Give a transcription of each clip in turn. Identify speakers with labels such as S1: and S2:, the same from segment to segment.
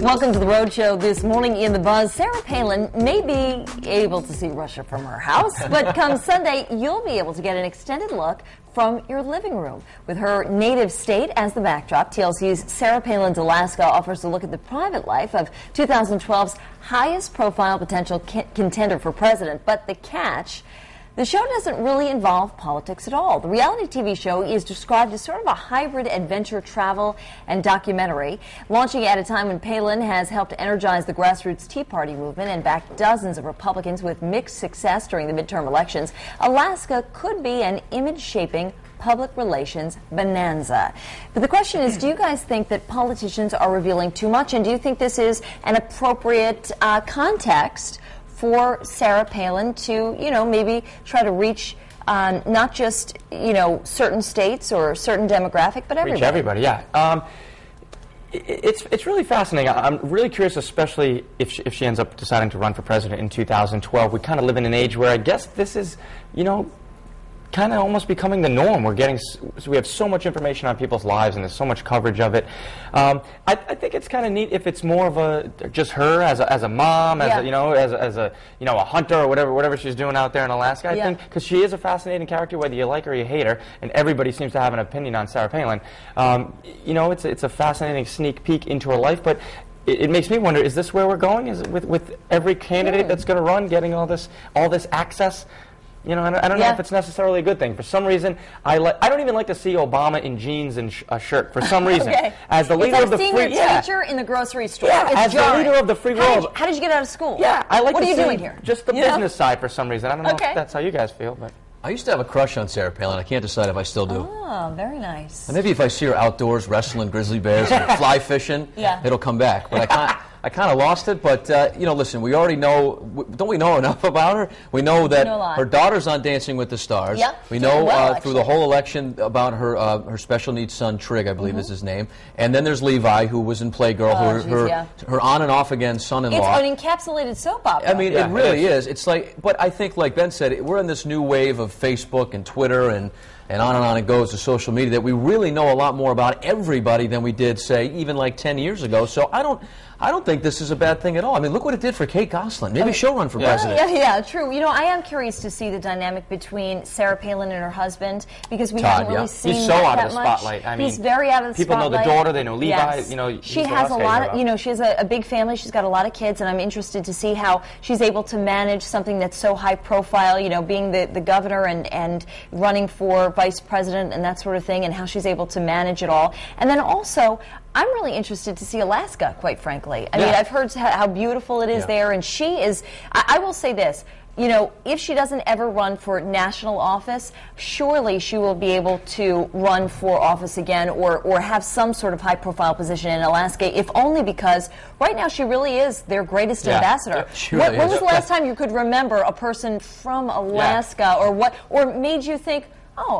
S1: Welcome to the Road Show. This morning in the buzz, Sarah Palin may be able to see Russia from her house, but come Sunday, you'll be able to get an extended look from your living room. With her native state as the backdrop, TLC's Sarah Palin's Alaska offers a look at the private life of 2012's highest profile potential contender for president. But the catch, the show doesn't really involve politics at all. The reality TV show is described as sort of a hybrid adventure travel and documentary, launching at a time when Palin has helped energize the grassroots Tea Party movement and backed dozens of Republicans with mixed success during the midterm elections. Alaska could be an image-shaping public relations bonanza. But the question is, do you guys think that politicians are revealing too much, and do you think this is an appropriate context for Sarah Palin to, maybe try to reach not just, certain states or certain demographic, but everybody?
S2: Reach everybody, yeah. It's really fascinating. I'm really curious, especially if she ends up deciding to run for president in 2012. We kind of live in an age where I guess this is, kind of almost becoming the norm. We have so much information on people's lives, and there's so much coverage of it. I think it's kind of neat if it's more of just her as a mom, as a hunter or whatever she's doing out there in Alaska. I think because she is a fascinating character, whether you like her or you hate her, and everybody seems to have an opinion on Sarah Palin. It's a fascinating sneak peek into her life, but it makes me wonder: is this where we're going? Is it with every candidate that's going to run getting all this access? I don't know if it's necessarily a good thing. For some reason, I don't even like to see Obama in jeans and a shirt. For some reason, as the leader of the free,
S1: teacher in the grocery store.
S2: As the leader of the free world.
S1: How did you get out of school?
S2: Yeah, I like
S1: what
S2: to
S1: are you
S2: see
S1: doing here?
S2: Just the business side for some reason. I don't know if that's how you guys feel, but
S3: I used to have a crush on Sarah Palin. I can't decide if I still do.
S1: Oh, very nice.
S3: And maybe if I see her outdoors wrestling grizzly bears or fly fishing, it'll come back. But I kind of lost it, but, listen, we already know, don't we know enough about her? We know that her daughter's on Dancing with the Stars.
S1: Yep.
S3: We know through the whole election about her special needs son, Trig, I believe is his name. And then there's Levi, who was in Playgirl, her on and off again son-in-law.
S1: It's an encapsulated soap opera.
S3: I mean, it really is. It's like, but I think, like Ben said, we're in this new wave of Facebook and Twitter and on it goes to social media that we really know a lot more about everybody than we did, say, even like 10 years ago. So I don't think this is a bad thing at all. I mean, look what it did for Kate Gosselin. Maybe she'll run for president.
S1: Yeah, true. I am curious to see the dynamic between Sarah Palin and her husband, because we haven't really seen
S2: He's so out of the spotlight. I mean,
S1: he's very out of the
S2: spotlight. People know the daughter, they know Levi.
S1: Yes. She has a lot of, she has a big family. She's got a lot of kids, and I'm interested to see how she's able to manage something that's so high profile, being the governor and running for vice president and that sort of thing, and how she's able to manage it all. And then also, I'm really interested to see Alaska, quite frankly. I mean, I've heard how beautiful it is there, and she is, I will say this, if she doesn't ever run for national office, surely she will be able to run for office again or have some sort of high-profile position in Alaska, if only because right now she really is their greatest ambassador. When was the last time you could remember a person from Alaska or made you think, oh,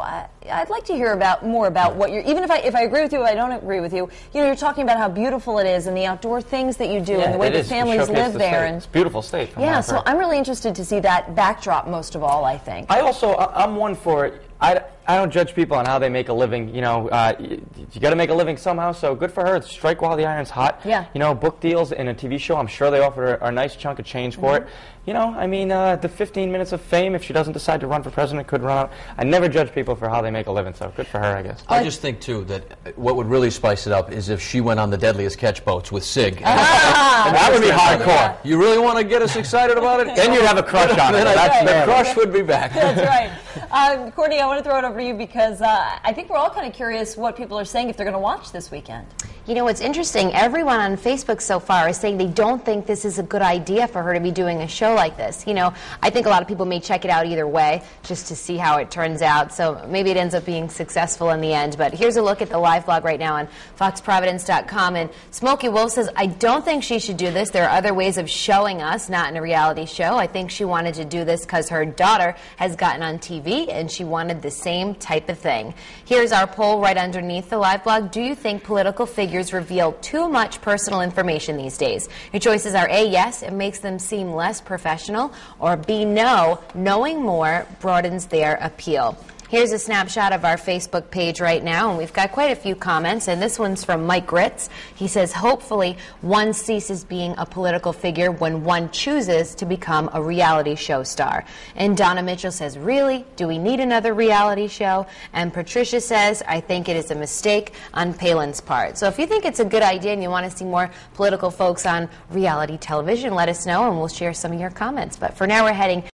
S1: I'd like to hear more about what you're, even if I agree with you, I don't agree with you, you're talking about how beautiful it is and the outdoor things that you do and the way the families live there.
S2: It's a beautiful state.
S1: So I'm really interested to see that backdrop most of all, I think.
S2: I'm one for it. I don't judge people on how they make a living. You got to make a living somehow, so good for her. Strike while the iron's hot.
S1: Yeah.
S2: Book deals in a TV show, I'm sure they offered her a nice chunk of change for it. The 15 minutes of fame, if she doesn't decide to run for president, could run out. I never judge people for how they make a living, so good for her, I guess.
S3: I just think, too, that what would really spice it up is if she went on the Deadliest Catch boats with Sig. And that would be hardcore. You really want to get us excited about it?
S2: Then you'd have a crush on it.
S3: The crush would be back.
S1: That's right. Courtney, I want to throw it over to you because I think we're all kind of curious what people are saying if they're going to watch this weekend.
S4: What's interesting, everyone on Facebook so far is saying they don't think this is a good idea for her to be doing a show like this. I think a lot of people may check it out either way just to see how it turns out. So maybe it ends up being successful in the end. But here's a look at the live blog right now on foxprovidence.com. And Smokey Wolf says, I don't think she should do this. There are other ways of showing us, not in a reality show. I think she wanted to do this because her daughter has gotten on TV and she wanted the same type of thing. Here's our poll right underneath the live blog. Do you think political figures reveal too much personal information these days? Your choices are A, yes, it makes them seem less professional, or B, no, knowing more broadens their appeal. Here's a snapshot of our Facebook page right now, and we've got quite a few comments, and this one's from Mike Ritz. He says, hopefully one ceases being a political figure when one chooses to become a reality show star. And Donna Mitchell says, really? Do we need another reality show? And Patricia says, I think it is a mistake on Palin's part. So if you think it's a good idea and you want to see more political folks on reality television, let us know and we'll share some of your comments. But for now, we're heading